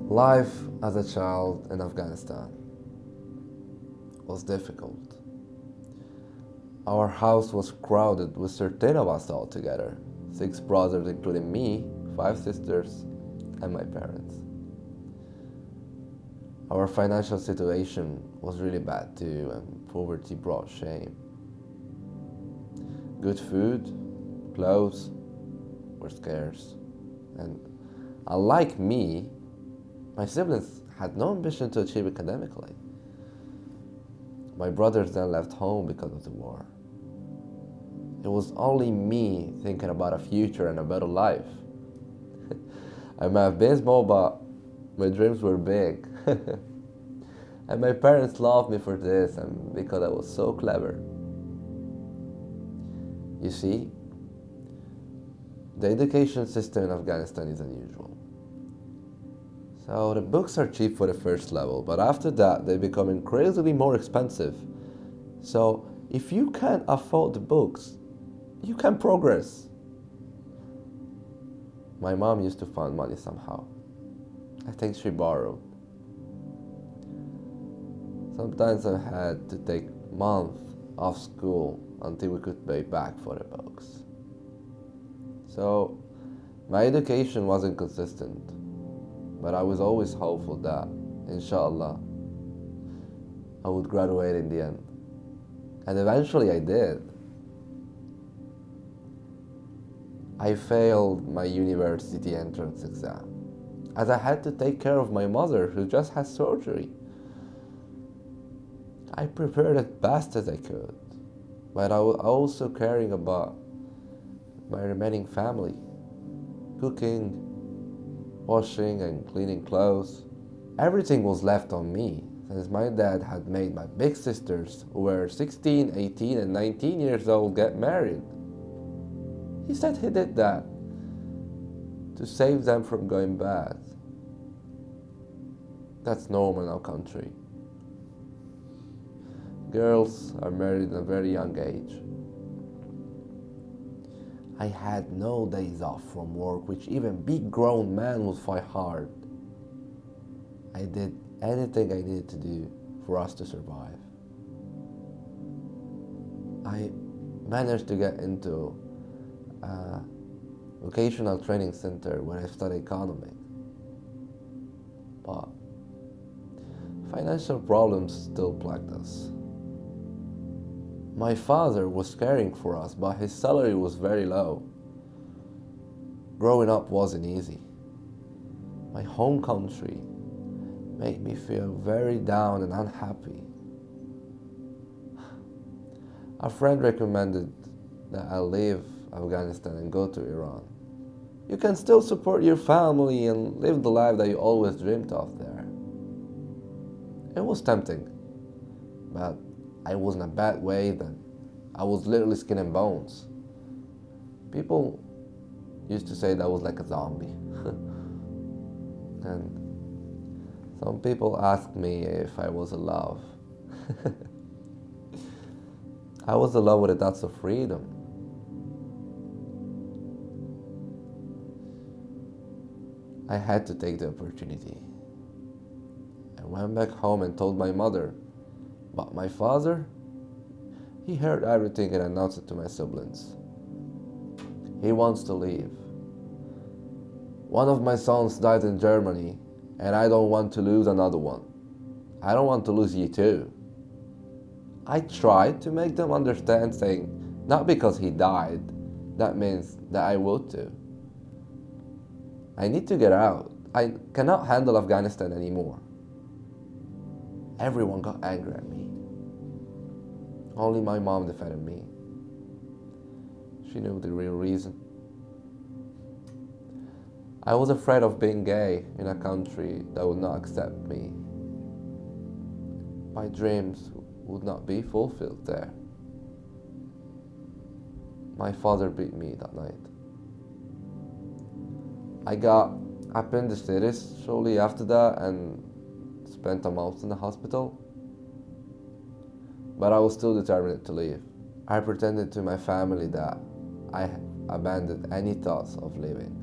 Life as a child in Afghanistan was difficult. Our house was crowded with 13 of us all together, 6 brothers including me, 5 sisters, and my parents. Our financial situation was really bad too, and poverty brought shame. Good food, clothes were scarce, and unlike me, my siblings had no ambition to achieve academically. My brothers then left home because of the war. It was only me thinking about a future and a better life. I might have been small, but my dreams were big. And my parents loved me for this and because I was so clever. You see, the education system in Afghanistan is unusual. So the books are cheap for the first level, but after that they become increasingly more expensive. So if you can't afford the books, you can progress. My mom used to find money somehow. I think she borrowed. Sometimes I had to take months off school until we could pay back for the books. So my education wasn't consistent, but I was always hopeful that, inshallah, I would graduate in the end. And eventually I did. I failed my university entrance exam, as I had to take care of my mother who just had surgery. I prepared as best as I could, but I was also caring about my remaining family, cooking, washing and cleaning clothes. Everything was left on me, since my dad had made my big sisters, who were 16, 18 and 19 years old, get married. He said he did that to save them from going bad. That's normal in our country. Girls are married at a very young age. I had no days off from work, which even big grown men would find hard. I did anything I needed to do for us to survive. I managed to get into a vocational training center where I studied economics. But financial problems still plagued us. My father was caring for us, but his salary was very low. Growing up wasn't easy. My home country made me feel very down and unhappy. A friend recommended that I leave Afghanistan and go to Iran. You can still support your family and live the life that you always dreamed of there. It was tempting, but I was in a bad way then. I was literally skin and bones. People used to say that I was like a zombie. And some people asked me if I was in love. I was in love with the thoughts of freedom. I had to take the opportunity. I went back home and told my mother. But my father, he heard everything and announced it to my siblings. He wants to leave. One of my sons died in Germany, and I don't want to lose another one. I don't want to lose you too. I tried to make them understand, saying, not because he died, that means that I would too. I need to get out. I cannot handle Afghanistan anymore. Everyone got angry at me. Only my mom defended me. She knew the real reason. I was afraid of being gay in a country that would not accept me. My dreams would not be fulfilled there. My father beat me that night. I got appendicitis shortly after that and spent a month in the hospital. But I was still determined to leave. I pretended to my family that I abandoned any thoughts of leaving.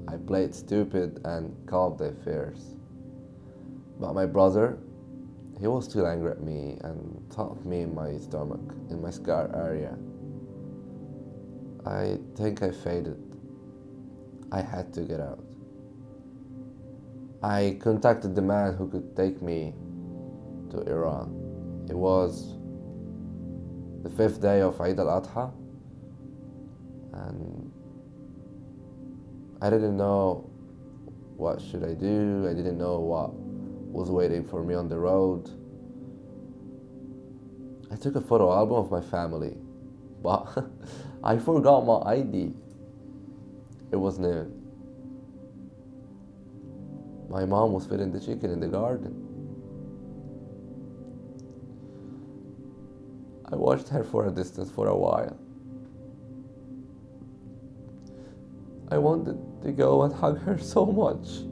I played stupid and calmed their fears. But my brother, he was still angry at me and tapped me in my stomach, in my scar area. I think I faded. I had to get out. I contacted the man who could take me to Iran. It was the 5th day of Eid al-Adha, and I didn't know what should I do. I didn't know what was waiting for me on the road. I took a photo album of my family, but I forgot my ID. It was noon. My mom was feeding the chicken in the garden. I watched her for a distance for a while. I wanted to go and hug her so much.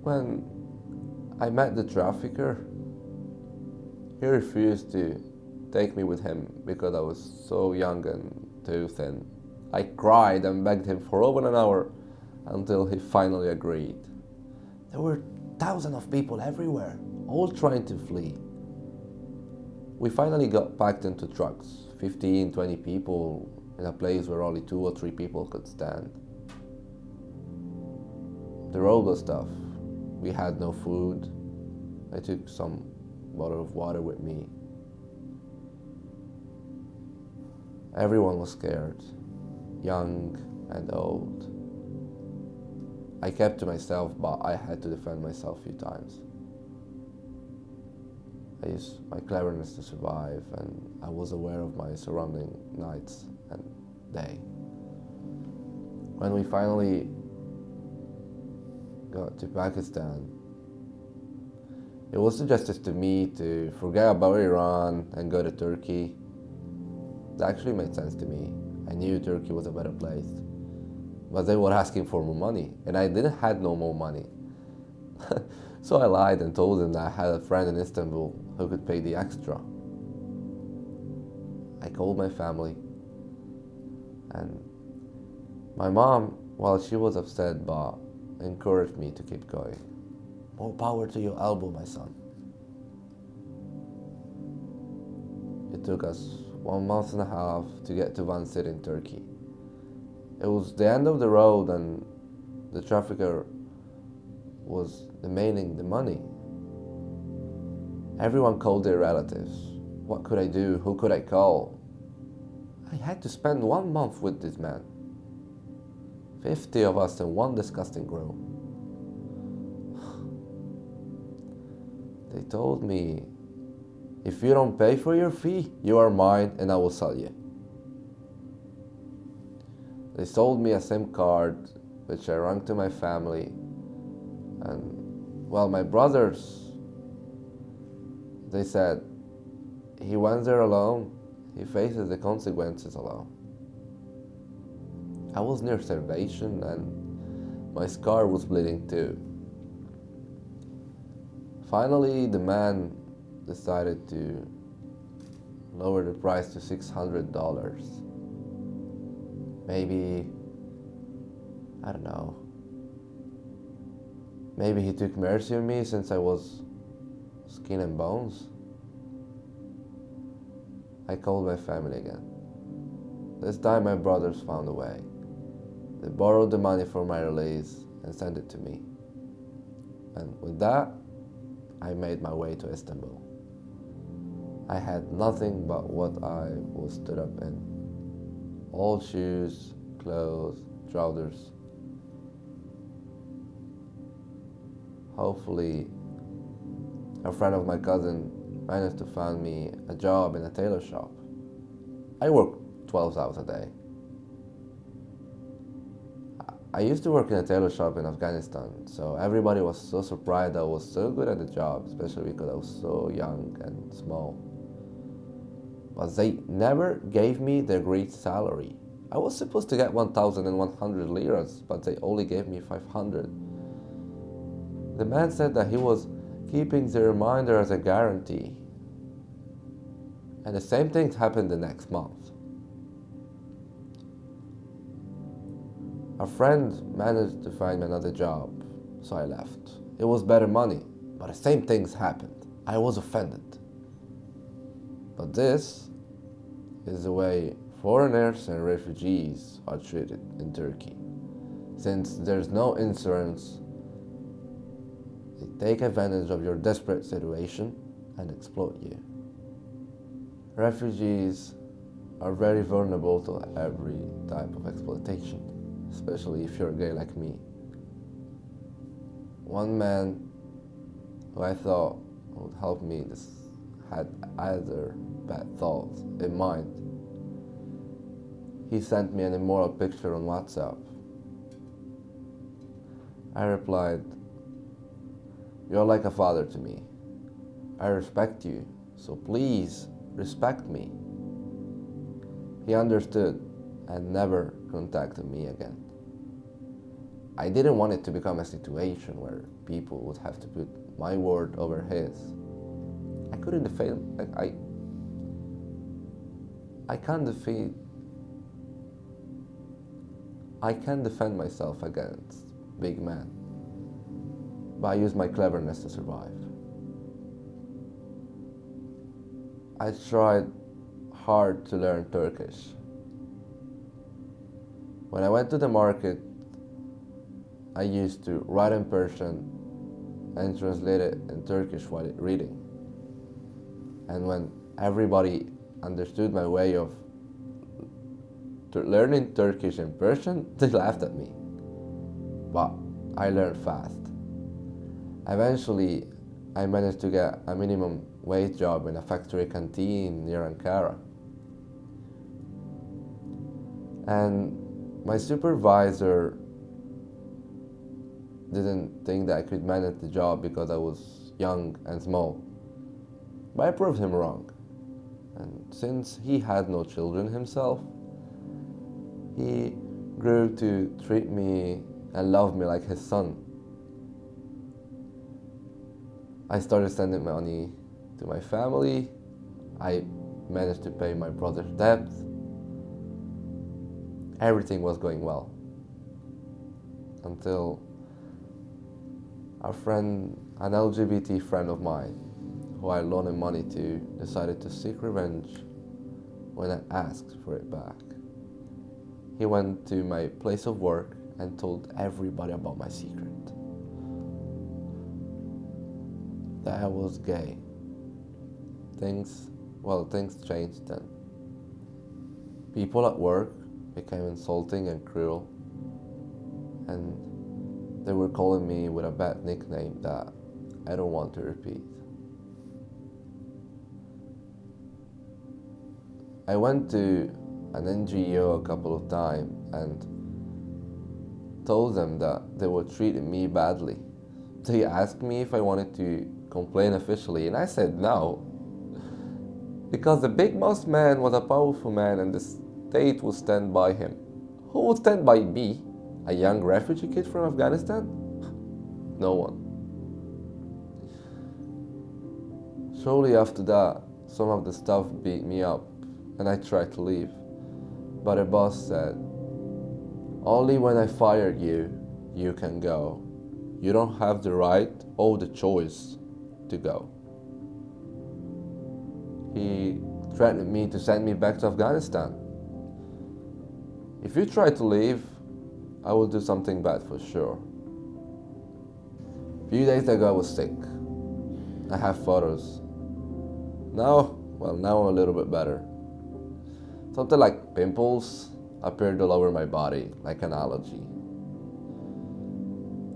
When I met the trafficker, he refused to take me with him because I was so young and too thin. I cried and begged him for over an hour until he finally agreed. There were thousands of people everywhere, all trying to flee. We finally got packed into trucks, 15, 20 people in a place where only 2 or 3 people could stand. The road was tough. We had no food. I took some bottle of water with me. Everyone was scared, young and old. I kept to myself, but I had to defend myself a few times. I used my cleverness to survive, and I was aware of my surrounding nights and day. When we finally got to Pakistan, it was suggested to me to forget about Iran and go to Turkey. That actually made sense to me. I knew Turkey was a better place. But they were asking for more money, and I didn't have no more money. So I lied and told them that I had a friend in Istanbul who could pay the extra. I called my family, and my mom, while she was upset, but encouraged me to keep going. More power to your elbow, my son. It took us 1.5 months to get to one city in Turkey. It was the end of the road, and the trafficker was demanding the money. Everyone called their relatives. What could I do? Who could I call? I had to spend 1 month with this man. 50 of us in one disgusting room. They told me, if you don't pay for your fee, you are mine and I will sell you. They sold me a SIM card, which I rang to my family. And, well, my brothers, they said, he went there alone, he faces the consequences alone. I was near starvation and my scar was bleeding too. Finally, the man decided to lower the price to $600. Maybe, I don't know, maybe he took mercy on me since I was skin and bones. I called my family again. This time my brothers found a way. They borrowed the money for my release and sent it to me. And with that, I made my way to Istanbul. I had nothing but what I was stood up in. Old shoes, clothes, trousers. Hopefully, a friend of my cousin managed to find me a job in a tailor shop. I worked 12 hours a day. I used to work in a tailor shop in Afghanistan, so everybody was so surprised I was so good at the job, especially because I was so young and small. But they never gave me the agreed salary. I was supposed to get 1,100 liras, but they only gave me 500. The man said that he was keeping the remainder as a guarantee. And the same thing happened the next month. A friend managed to find me another job, so I left. It was better money, but the same things happened. I was offended. But this is the way foreigners and refugees are treated in Turkey. Since there's no insurance, they take advantage of your desperate situation and exploit you. Refugees are very vulnerable to every type of exploitation, especially if you're gay like me. One man who I thought would help me had either bad thoughts in mind. He sent me an immoral picture on WhatsApp. I replied, "You're like a father to me. I respect you, so please respect me." He understood and never contacted me again. I didn't want it to become a situation where people would have to put my word over his. I couldn't defend. I can't defend myself against big men, but I use my cleverness to survive. I tried hard to learn Turkish. When I went to the market, I used to write in Persian and translate it in Turkish while reading. And when everybody understood my way of learning Turkish in Persian, they laughed at me. But I learned fast. Eventually, I managed to get a minimum wage job in a factory canteen near Ankara. And my supervisor didn't think that I could manage the job because I was young and small. But I proved him wrong. And since he had no children himself, he grew to treat me and love me like his son. I started sending money to my family. I managed to pay my brother's debt. Everything was going well. Until an LGBT friend of mine, who I loaned him money to, decided to seek revenge when I asked for it back. He went to my place of work and told everybody about my secret. That I was gay. Things changed then. People at work became insulting and cruel, and they were calling me with a bad nickname that I don't want to repeat. I went to an NGO a couple of times and told them that they were treating me badly. They asked me if I wanted to complain officially, and I said no. Because the big mouse man was a powerful man and the state would stand by him. Who would stand by me, a young refugee kid from Afghanistan? No one. Shortly after that, some of the staff beat me up and I tried to leave. But the boss said, "Only when I fire you, you can go. You don't have the right or the choice to go." He threatened me to send me back to Afghanistan. "If you try to leave, I will do something bad for sure." A few days ago I was sick. I have photos. Now I'm a little bit better. Something like pimples appeared all over my body, like an allergy.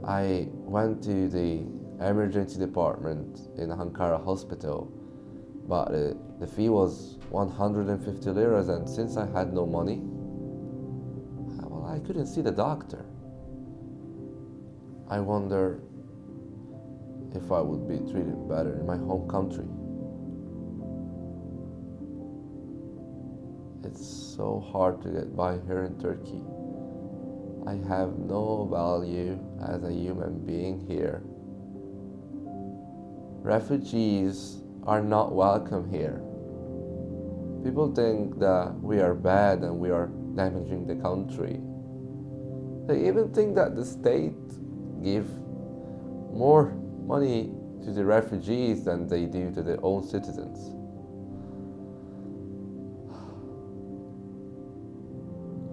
I went to the emergency department in Ankara hospital, but the fee was 150 liras, and since I had no money, I couldn't see the doctor. I wonder if I would be treated better in my home country. It's so hard to get by here in Turkey. I have no value as a human being here. Refugees are not welcome here. People think that we are bad and we are damaging the country. They even think that the state give more money to the refugees than they do to their own citizens.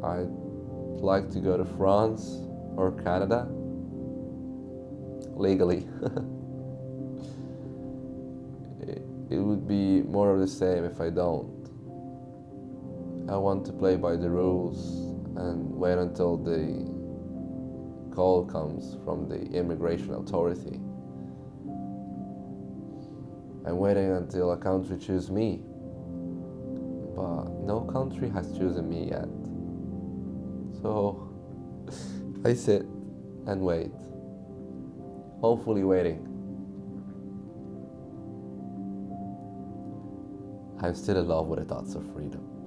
I'd like to go to France or Canada legally. It would be more of the same if I don't. I want to play by the rules and wait until the call comes from the immigration authority. I'm waiting until a country chooses me, but no country has chosen me yet. So I sit and wait, hopefully waiting. I'm still in love with the thoughts of freedom.